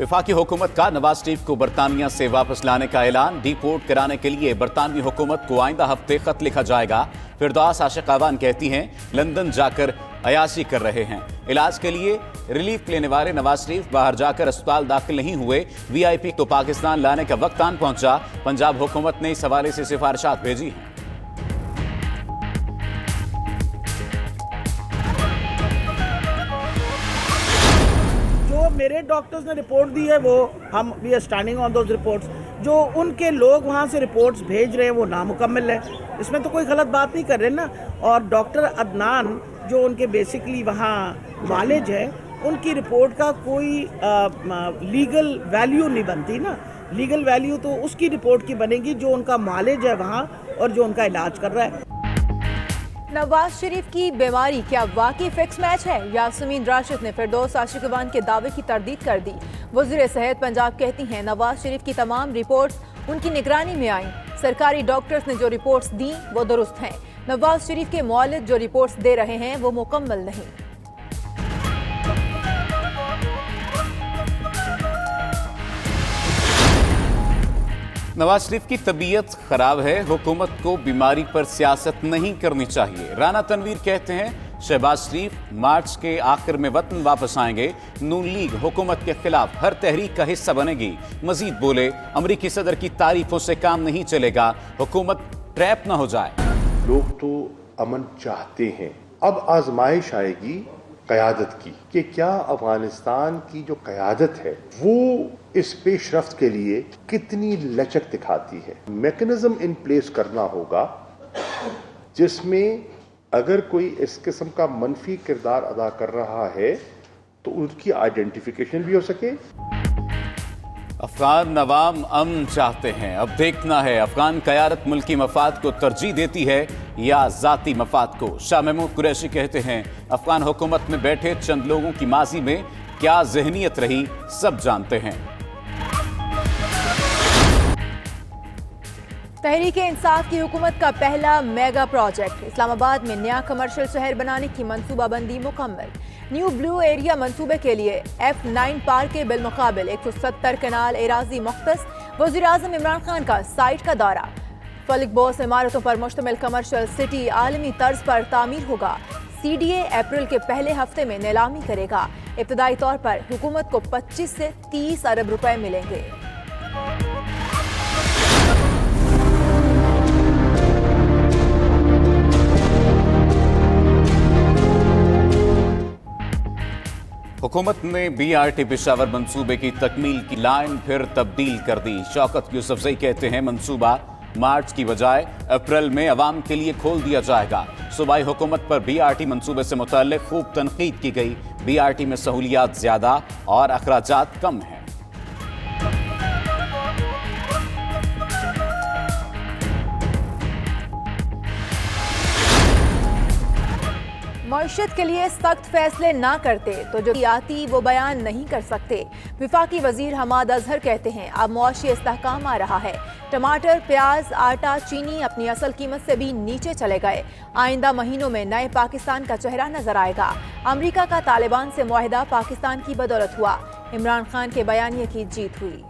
वफाकी हुकूमत का नवाज शरीफ को बरतानिया से वापस लाने का ऐलान। डिपोर्ट कराने के लिए बरतानवी हुकूमत को आइंदा हफ्ते खत लिखा जाएगा। फिरदौस आशिकावान कहती हैं लंदन जाकर अयाशी कर रहे हैं। इलाज के लिए रिलीफ लेने वाले नवाज शरीफ बाहर जाकर अस्पताल दाखिल नहीं हुए। वीआईपी को पाकिस्तान लाने का वक्त आन पहुंचा। पंजाब हुकूमत ने इस हवाले से सिफारिशात भेजी हैं। मेरे डॉक्टर्स ने रिपोर्ट दी है वो हम we are standing on those reports. जो उनके लोग वहाँ से रिपोर्ट्स भेज रहे हैं वो नामुकम्मल है, इसमें तो कोई गलत बात नहीं कर रहे ना। और डॉक्टर अदनान जो उनके बेसिकली वहाँ मालिज है, उनकी रिपोर्ट का कोई लीगल वैल्यू नहीं बनती ना। लीगल वैल्यू तो उसकी रिपोर्ट की बनेगी जो उनका मालिज है वहाँ और जो उनका इलाज कर रहा है। नवाज शरीफ की बीमारी क्या वाकई फिक्स मैच है? यास्मीन राशिद ने फिरदौस आशिकावान के दावे की तरदीद कर दी। वज़ीर सेहत पंजाब कहती हैं नवाज शरीफ की तमाम रिपोर्ट्स उनकी निगरानी में आईं। सरकारी डॉक्टर्स ने जो रिपोर्ट्स दी वो दुरुस्त हैं। नवाज शरीफ के मौलिद जो रिपोर्ट्स दे रहे हैं वो मुकम्मल नहीं। नवाज शरीफ की तबीयत खराब है, हुकूमत को बीमारी पर सियासत नहीं करनी चाहिए। राना तनवीर कहते हैं शहबाज शरीफ मार्च के आखिर में वतन वापस आएंगे। नून लीग हुकूमत के खिलाफ हर तहरीक का हिस्सा बनेगी। मजीद बोले अमरीकी सदर की तारीफों से काम नहीं चलेगा, हुकूमत ट्रैप न हो जाए। लोग तो अमन चाहते हैं, अब आजमाइश आएगी क़यादत की कि क्या अफगानिस्तान की जो क़यादत है वो इस पेशरफ्त के लिए कितनी लचक दिखाती है। मैकेनिज्म इन प्लेस करना होगा जिसमें अगर कोई इस किस्म का मनफी किरदार अदा कर रहा है तो उसकी आइडेंटिफिकेशन भी हो सके। अफगान अवाम अमन चाहते हैं, अब देखना है अफगान क़यादत मुल्की मफाद को तरजीह देती है या ज़ाती मफाद को। शाह महमूद कुरैशी कहते हैं अफगान हुकूमत में बैठे चंद लोगों की माजी में क्या जहनीत रही सब जानते हैं। तहरीक इंसाफ की हुकूमत का पहला मेगा प्रोजेक्ट। इस्लामाबाद में नया कमर्शियल शहर बनाने की मनसूबाबंदी मुकम्मल। न्यू ब्लू एरिया मंसूबे के लिए F9 पार्क के बिलमुकाबिल 170 कनाल एराजी मुख्तस। वज़ीर आज़म इमरान खान का साइट का दौरा। फलिक बॉस इमारतों पर मुश्तमिल कमर्शियल सिटी आलमी तर्ज पर तामीर होगा। CDA अप्रैल के पहले हफ्ते में नीलामी करेगा। इब्तदाई तौर पर हुकूमत को 25 से 30 अरब रुपए मिलेंगे। हुकूमत ने BRT पेशावर मंसूबे की तकमील की लाइन फिर तब्दील कर दी। शौकत यूसुफजई कहते हैं मंसूबा मार्च की बजाय अप्रैल में अवाम के लिए खोल दिया जाएगा। सूबाई हुकूमत पर BRT मंसूबे से मुताल्लिक खूब तनकीद की गई। BRT में सहूलियात ज्यादा और अखराजात कम हैं। मईशत के लिए सख्त फैसले ना करते तो जो आती वो बयान नहीं कर सकते। विफाकी वजीर हमाद अजहर कहते हैं अब मुआशी इस्तेहकाम आ रहा है। टमाटर, प्याज, आटा, चीनी अपनी असल कीमत से भी नीचे चले गए। आइंदा महीनों में नए पाकिस्तान का चेहरा नजर आएगा। अमरीका का तालिबान से मुआहिदा पाकिस्तान की बदौलत हुआ। इमरान खान के बयानिए की जीत हुई।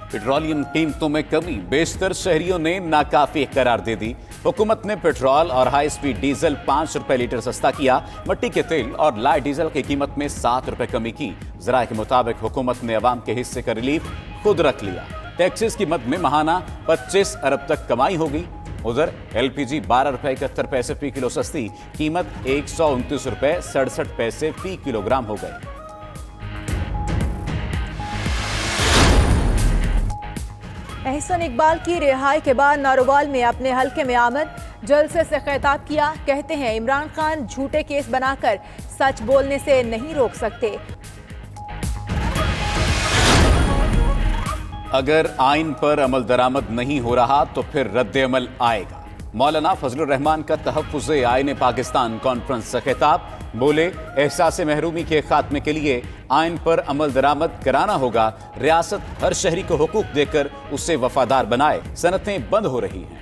पेट्रोलियम कीमतों में कमी, बेशतर शहरियों ने नाकाफी करार दे दी। हुकूमत ने पेट्रोल और हाई स्पीड डीजल 5 रुपए लीटर सस्ता किया। मिट्टी के तेल और लाइट डीजल की कीमत में 7 रुपए कमी की। ज़राए के मुताबिक हुकूमत ने अवाम के हिस्से का रिलीफ खुद रख लिया। टैक्सेस की मद में महाना 25 अरब तक कमाई होगी। उधर LPG 12 रुपए 71 पैसे फी किलो सस्ती, कीमत 129 रुपए 67 पैसे फी किलोग्राम हो गई। एहसन इकबाल की रिहाई के बाद नारोवाल में अपने हल्के में आमद जलसे से खिताब किया। कहते हैं इमरान खान झूठे केस बनाकर सच बोलने से नहीं रोक सकते। अगर आइन पर अमल दरामद नहीं हो रहा तो फिर रद्द अमल आएगा। मौलाना फजलुर रहमान का तहफ़्फ़ुज़े आइन पाकिस्तान कॉन्फ्रेंस से खिताब। बोले एहसास महरूमी के खात्मे के लिए आइन पर अमल दरामद कराना होगा। रियासत हर शहरी को हुकूक देकर उसे वफादार बनाए। सनतें बंद हो रही हैं।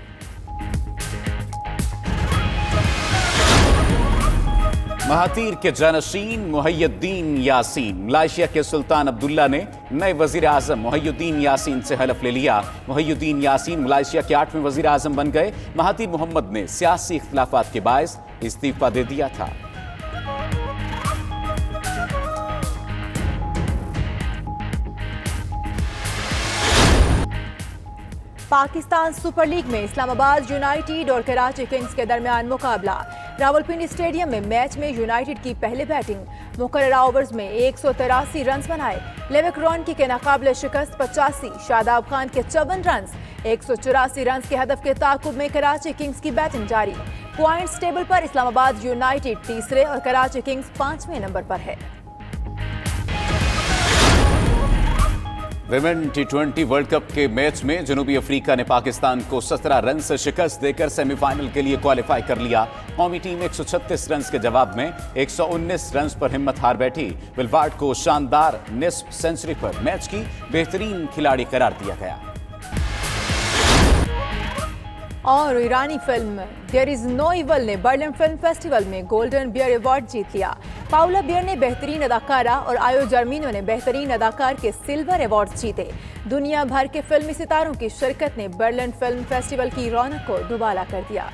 महातीर के जानशीन मुहय्यद्दीन यासीन। मलेशिया के सुल्तान अब्दुल्ला ने नए वजीर आजम मुहय्यद्दीन यासीन से हलफ ले लिया। मुहय्यद्दीन यासीन मलेशिया के 8वें वजीर आजम बन गए। महातीर मोहम्मद ने सियासी इख्तिलाफात के बायस इस्तीफा दे दिया था। पाकिस्तान सुपर लीग में इस्लामाबाद यूनाइटेड और कराची किंग्स के दरमियान मुकाबला। रावलपिंडी स्टेडियम में मैच में यूनाइटेड की पहले बैटिंग। मुकर्ररा ओवर्स में 183 रन बनाए। लेविक रॉन्की के नाकाबिले शिकस्त 85, शादाब खान के 54 रन। 184 रन के हदफ के ताकुब में कराची किंग्स की बैटिंग जारी। पॉइंट्स टेबल पर इस्लामाबाद यूनाइटेड तीसरे और कराची किंग्स 5वें नंबर पर है। विमेन T20 वर्ल्ड कप के मैच में जनूबी अफ्रीका ने पाकिस्तान को 17 रन से शिकस्त देकर सेमीफाइनल के लिए क्वालिफाई कर लिया। कौमी टीम 136 रन के जवाब में 119 रन पर हिम्मत हार बैठी। विलवार्ड को शानदार निस्फ सेंचुरी पर मैच की बेहतरीन खिलाड़ी करार दिया गया। और ईरानी film there is no evil ने बर्लिन फिल्म फेस्टिवल में गोल्डन बियर अवार्ड जीत लिया। पाउला बियर ने बेहतरीन अदाकारा और आयो जर्मिनो ने बेहतरीन अदाकार के सिल्वर अवार्ड जीते। दुनिया भर के फिल्मी सितारों की शिरकत ने बर्लिन फिल्म फेस्टिवल की रौनक को दुबाला कर दिया।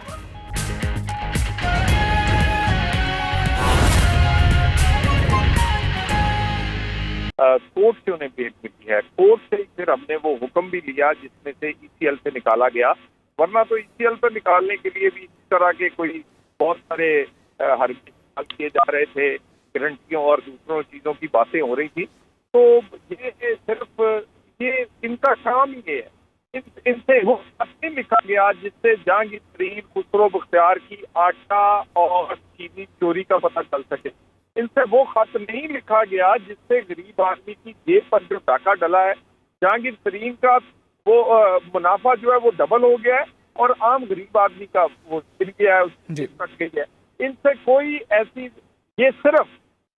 कोर्ट से उन्हें बेल मिली है। कोर्ट से फिर हमने वो हुक्म भी लिया जिसमें से ECL से निकाला गया, वरना तो ECL पर निकालने के लिए भी इस तरह के कोई बहुत सारे हरकत किए जा रहे थे, गारंटियों और दूसरों चीजों की बातें हो रही थी। तो ये सिर्फ ये इनका काम ही है। इनसे वो नहीं लिखा गया जिससे जहांगीर तरीन खुसरो बख्तियार की आटा और चीनी चोरी का पता चल सके। इनसे वो खत नहीं लिखा गया जिससे गरीब आदमी की जेब पर जो टाका डला है, जहांगीर तरीन का वो मुनाफा जो है वो डबल हो गया है और आम गरीब आदमी का वो गिर गया है, उसकी कट गई है। इनसे कोई ऐसी, ये सिर्फ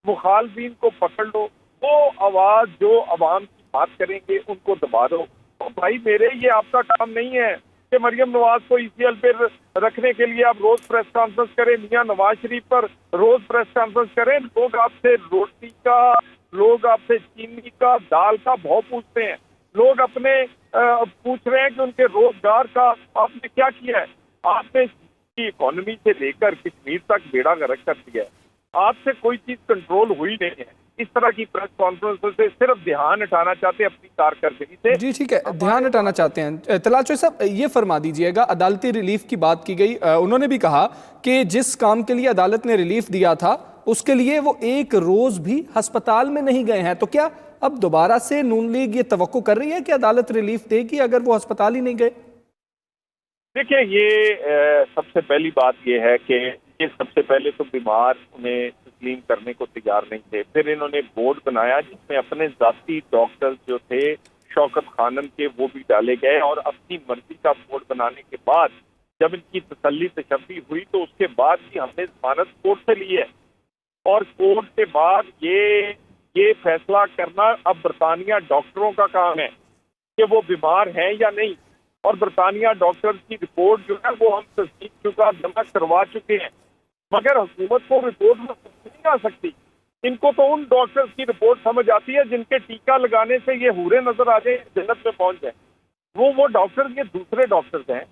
मुखालफिन को पकड़ लो, वो आवाज जो अवाम की बात करेंगे उनको दबा दो। तो भाई मेरे, ये आपका काम नहीं है कि मरियम नवाज को ECL पर रखने के लिए आप रोज प्रेस कॉन्फ्रेंस करें, मियां नवाज शरीफ पर रोज प्रेस कॉन्फ्रेंस करें। लोग आपसे रोटी का, लोग आपसे चीनी का, दाल का भाव पूछते हैं। लोग अपने पूछ रहे हैं कि उनके रोजगार का आपने क्या किया है। आपने इकोनॉमी से लेकर कश्मीर तक बेड़ा गर्क कर दिया है। आपसे कोई चीज कंट्रोल हुई नहीं है। इस तरह की प्रेस कॉन्फ्रेंस से सिर्फ ध्यान हटाना चाहते हैं अपनी कारकर्दगी से। जी ठीक है, ध्यान हटाना चाहते हैं। तलाल चौधरी साहब, ये फरमा दीजिएगा, अदालती रिलीफ की बात की गई। उन्होंने भी कहा कि जिस काम के लिए अदालत ने रिलीफ दिया था उसके लिए वो एक रोज भी अस्पताल में नहीं गए हैं। तो क्या अब दोबारा से नून लीग ये तवक्को कर रही है कि अदालत रिलीफ देगी अगर वो अस्पताल ही नहीं गए? देखिए, ये सबसे पहली बात ये है कि ये सबसे पहले तो बीमार उन्हें तस्लीम करने को तैयार नहीं थे। फिर इन्होंने बोर्ड बनाया जिसमें अपने जाती डॉक्टर्स जो थे शौकत खानम के, वो भी डाले गए और अपनी मर्जी का बोर्ड बनाने के बाद जब इनकी तसल्ली तशब्बी हुई तो उसके बाद ही हमने जमानत कोर्ट से ली है। और कोर्ट के बाद ये फैसला करना अब बरतानिया डॉक्टरों का काम है कि वो बीमार हैं या नहीं। और बरतानिया डॉक्टर्स की रिपोर्ट जो है वो हम तस्दीक शुदा जमा करवा चुके हैं, मगर हुकूमत को रिपोर्ट में नहीं आ सकती। इनको तो उन डॉक्टर्स की रिपोर्ट समझ आती है जिनके टीका लगाने से ये हूरे नजर आ जाए, जन्नत में पहुंच जाए। वो डॉक्टर्स ये दूसरे डॉक्टर्स हैं।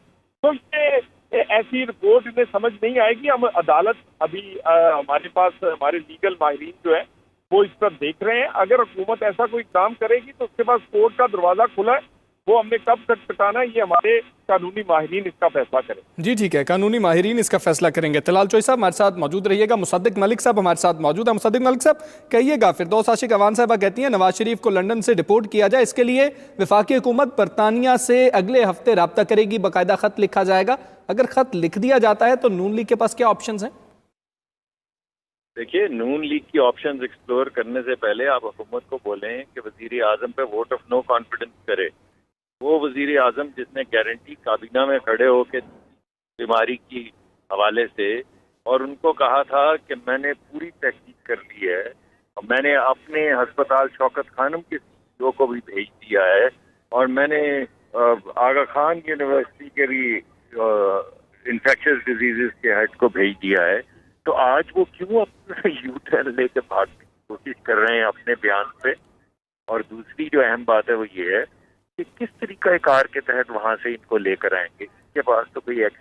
तो ये ऐसी रिपोर्ट इन्हें समझ नहीं आएगी। हम अदालत अभी हमारे पास हमारे लीगल माहिरीन जो है वो इस पर देख रहे हैं। अगर हुकूमत ऐसा कोई काम करेगी तो उसके पास कोर्ट का दरवाजा खुला है, वो हमने कब तक कटाना है ये हमारे कानूनी माहिरीन इसका फैसला करें। जी ठीक है, कानूनी माहिरीन इसका फैसला करेंगे। तलाल चौधरी साहब हमारे साथ मौजूद रहिएगा। मुसद्दिक मलिक साहब हमारे साथ मौजूद है। मुसद्दिक मलिक साहब, कहिएगा, फिरदौस आशिक अवान साहबा कहती हैं नवाज शरीफ को लंदन से डिपोर्ट किया जाए, इसके लिए वफाकी हुकूमत बरतानिया से अगले हफ्ते रब्ता करेगी, बाकायदा खत लिखा जाएगा। अगर खत लिख दिया जाता है तो नून लीग के पास क्या ऑप्शन हैं? देखिए, नून लीग की ऑप्शंस एक्सप्लोर करने से पहले आप हुकूमत को बोलें कि वजीर आजम पे वोट ऑफ नो कॉन्फिडेंस करे। वो वजीर आजम जिसने गारंटी काबीना में खड़े होकर बीमारी की हवाले से और उनको कहा था कि मैंने पूरी तहकीक कर ली है और मैंने अपने अस्पताल शौकत खानम के CEO को भी भेज दिया है और मैंने आगा खान यूनिवर्सिटी के भी इन्फेक्शियस डिजीजेस के हेड को भेज दिया है। तो आज वो क्यों अपना यू टर्न लेके भागने की कोशिश कर रहे हैं अपने बयान पे। और दूसरी जो अहम बात है वो ये है कि किस तरीका कार के तहत वहां से इनको लेकर आएंगे। इनके पास तो कोई